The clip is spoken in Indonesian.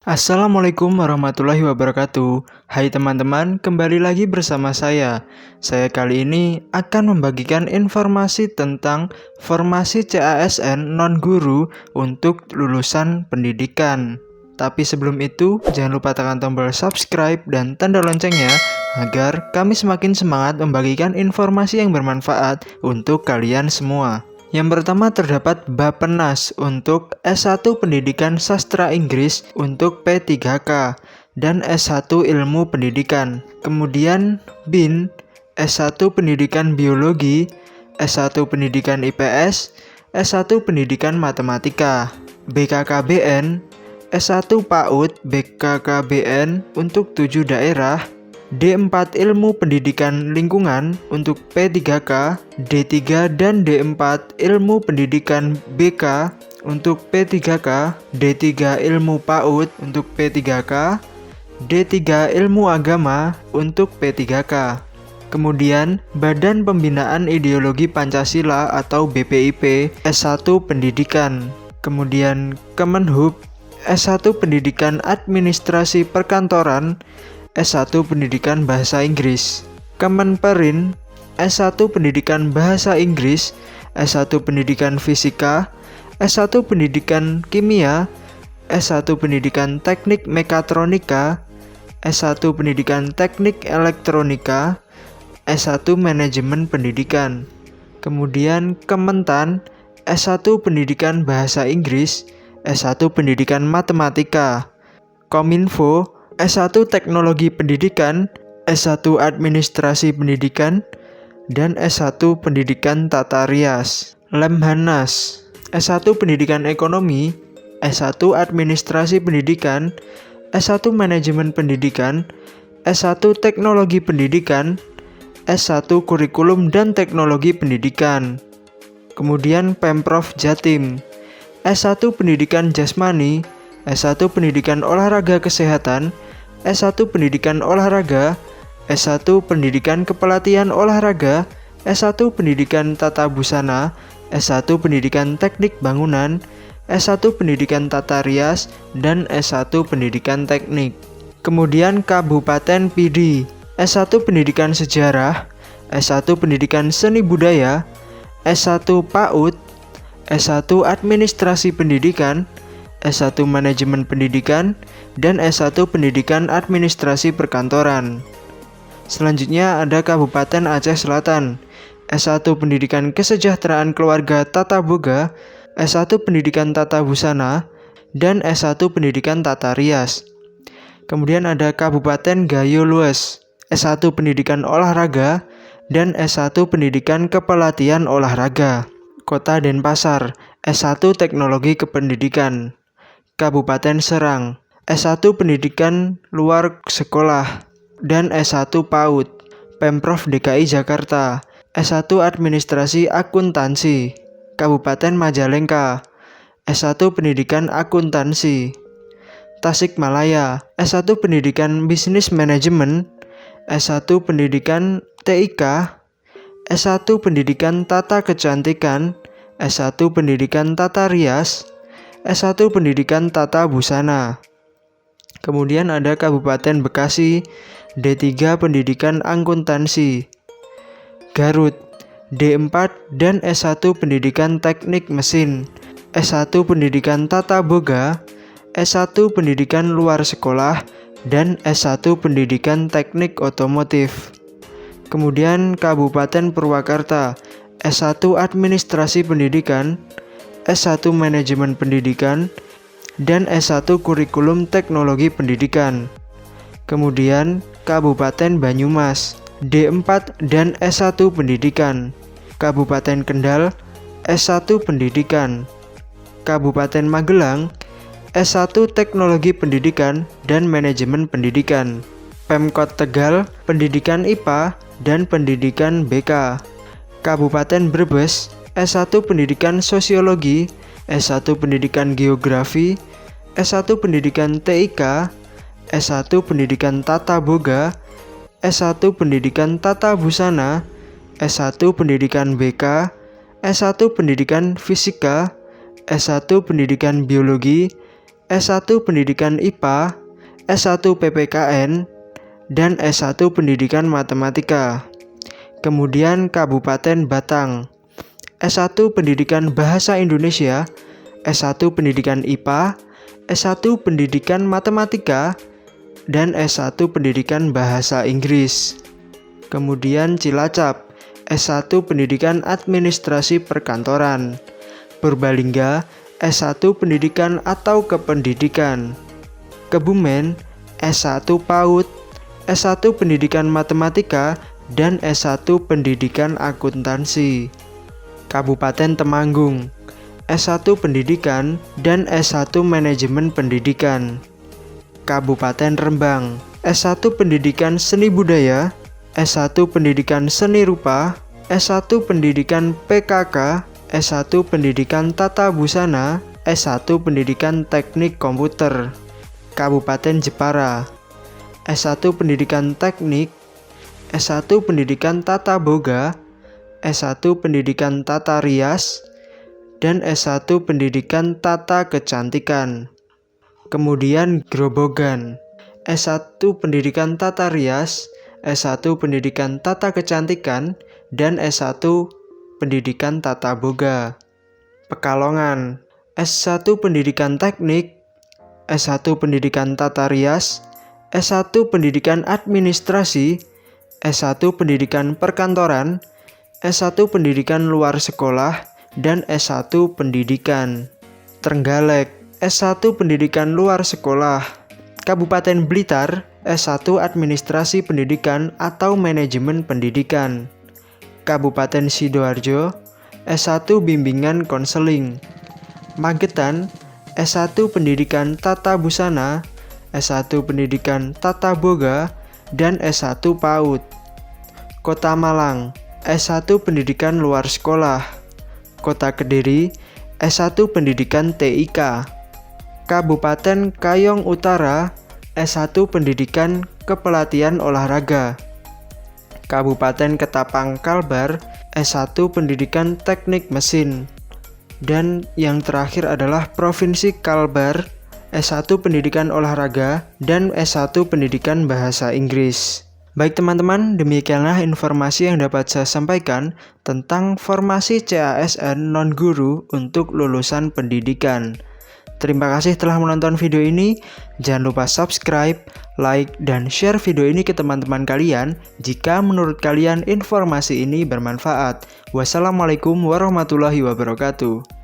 Assalamualaikum warahmatullahi wabarakatuh. Hai teman-teman, kembali lagi bersama saya. Saya kali ini akan membagikan informasi tentang formasi CASN non-guru untuk lulusan pendidikan. Tapi sebelum itu, jangan lupa tekan tombol subscribe dan tanda loncengnya agar kami semakin semangat membagikan informasi yang bermanfaat untuk kalian semua. Yang pertama terdapat Bappenas untuk S1 Pendidikan Sastra Inggris untuk P3K dan S1 Ilmu Pendidikan. Kemudian BIN S1 Pendidikan Biologi, S1 Pendidikan IPS, S1 Pendidikan Matematika. BKKBN S1 PAUD BKKBN untuk 7 daerah. D4 Ilmu Pendidikan Lingkungan untuk P3K, D3 dan D4 Ilmu Pendidikan BK untuk P3K, D3 Ilmu PAUD untuk P3K, D3 Ilmu Agama untuk P3K. Kemudian Badan Pembinaan Ideologi Pancasila atau BPIP S1 Pendidikan. Kemudian Kemenhub S1 Pendidikan Administrasi Perkantoran, S1 Pendidikan Bahasa Inggris. Kemenperin S1 Pendidikan Bahasa Inggris, S1 Pendidikan Fisika, S1 Pendidikan Kimia, S1 Pendidikan Teknik Mekatronika, S1 Pendidikan Teknik Elektronika, S1 Manajemen Pendidikan. Kemudian Kementan S1 Pendidikan Bahasa Inggris, S1 Pendidikan Matematika. Kominfo S1 Teknologi Pendidikan, S1 Administrasi Pendidikan, dan S1 Pendidikan Tata Rias. Lemhanas S1 Pendidikan Ekonomi, S1 Administrasi Pendidikan, S1 Manajemen Pendidikan, S1 Teknologi Pendidikan, S1 Kurikulum dan Teknologi Pendidikan. Kemudian Pemprov Jatim S1 Pendidikan Jasmani, S1 Pendidikan Olahraga Kesehatan, S1 Pendidikan Olahraga, S1 Pendidikan Kepelatihan Olahraga, S1 Pendidikan Tata Busana, S1 Pendidikan Teknik Bangunan, S1 Pendidikan Tata Rias, dan S1 Pendidikan Teknik. Kemudian Kabupaten Pidi, S1 Pendidikan Sejarah, S1 Pendidikan Seni Budaya, S1 PAUD, S1 Administrasi Pendidikan, S1 Manajemen Pendidikan, dan S1 Pendidikan Administrasi Perkantoran. Selanjutnya ada Kabupaten Aceh Selatan, S1 Pendidikan Kesejahteraan Keluarga Tata Boga, S1 Pendidikan Tata Busana, dan S1 Pendidikan Tata Rias. Kemudian ada Kabupaten Gayo Lues, S1 Pendidikan Olahraga, dan S1 Pendidikan Kepelatihan Olahraga. Kota Denpasar, S1 Teknologi Kependidikan. Kabupaten Serang, S1 Pendidikan Luar Sekolah, dan S1 PAUD. Pemprov DKI Jakarta, S1 Administrasi Akuntansi. Kabupaten Majalengka, S1 Pendidikan Akuntansi. Tasikmalaya, S1 Pendidikan Bisnis Manajemen, S1 Pendidikan TIK, S1 Pendidikan Tata Kecantikan, S1 Pendidikan Tata Rias, S1 Pendidikan Tata Busana. Kemudian ada Kabupaten Bekasi, D3 Pendidikan Akuntansi. Garut, D4 dan S1 Pendidikan Teknik Mesin, S1 Pendidikan Tata Boga, S1 Pendidikan Luar Sekolah, dan S1 Pendidikan Teknik Otomotif. Kemudian Kabupaten Purwakarta, S1 Administrasi Pendidikan, S1 Manajemen Pendidikan, dan S1 Kurikulum Teknologi Pendidikan. Kemudian Kabupaten Banyumas, D4 dan S1 Pendidikan. Kabupaten Kendal, S1 Pendidikan. Kabupaten Magelang, S1 Teknologi Pendidikan dan Manajemen Pendidikan. Pemkot Tegal, Pendidikan IPA dan Pendidikan BK. Kabupaten Brebes, S1 Pendidikan Sosiologi, S1 Pendidikan Geografi, S1 Pendidikan TIK, S1 Pendidikan Tata Boga, S1 Pendidikan Tata Busana, S1 Pendidikan BK, S1 Pendidikan Fisika, S1 Pendidikan Biologi, S1 Pendidikan IPA, S1 PPKN, dan S1 Pendidikan Matematika. Kemudian Kabupaten Batang, S1 Pendidikan Bahasa Indonesia, S1 Pendidikan IPA, S1 Pendidikan Matematika, dan S1 Pendidikan Bahasa Inggris. Kemudian Cilacap, S1 Pendidikan Administrasi Perkantoran. Purbalingga, S1 Pendidikan atau Kependidikan. Kebumen, S1 PAUD, S1 Pendidikan Matematika, dan S1 Pendidikan Akuntansi. Kabupaten Temanggung, S1 Pendidikan dan S1 Manajemen Pendidikan. Kabupaten Rembang, S1 Pendidikan Seni Budaya, S1 Pendidikan Seni Rupa, S1 Pendidikan PKK, S1 Pendidikan Tata Busana, S1 Pendidikan Teknik Komputer. Kabupaten Jepara, S1 Pendidikan Teknik, S1 Pendidikan Tata Boga, S1 Pendidikan Tata Rias, dan S1 Pendidikan Tata Kecantikan. Kemudian Grobogan, S1 Pendidikan Tata Rias, S1 Pendidikan Tata Kecantikan, dan S1 Pendidikan Tata Boga. Pekalongan, S1 Pendidikan Teknik, S1 Pendidikan Tata Rias, S1 Pendidikan Administrasi, S1 Pendidikan Perkantoran, S1 Pendidikan Luar Sekolah, dan S1 Pendidikan. Trenggalek, S1 Pendidikan Luar Sekolah. Kabupaten Blitar, S1 Administrasi Pendidikan atau Manajemen Pendidikan. Kabupaten Sidoarjo, S1 Bimbingan Konseling. Magetan, S1 Pendidikan Tata Busana, S1 Pendidikan Tata Boga, dan S1 PAUD. Kota Malang, S1 Pendidikan Luar Sekolah. Kota Kediri, S1 Pendidikan TIK. Kabupaten Kayong Utara, S1 Pendidikan Kepelatihan Olahraga. Kabupaten Ketapang Kalbar, S1 Pendidikan Teknik Mesin. Dan yang terakhir adalah Provinsi Kalbar, S1 Pendidikan Olahraga, dan S1 Pendidikan Bahasa Inggris. Baik teman-teman, demikianlah informasi yang dapat saya sampaikan tentang formasi CASN non-guru untuk lulusan pendidikan. Terima kasih telah menonton video ini. Jangan lupa subscribe, like, dan share video ini ke teman-teman kalian jika menurut kalian informasi ini bermanfaat. Wassalamualaikum warahmatullahi wabarakatuh.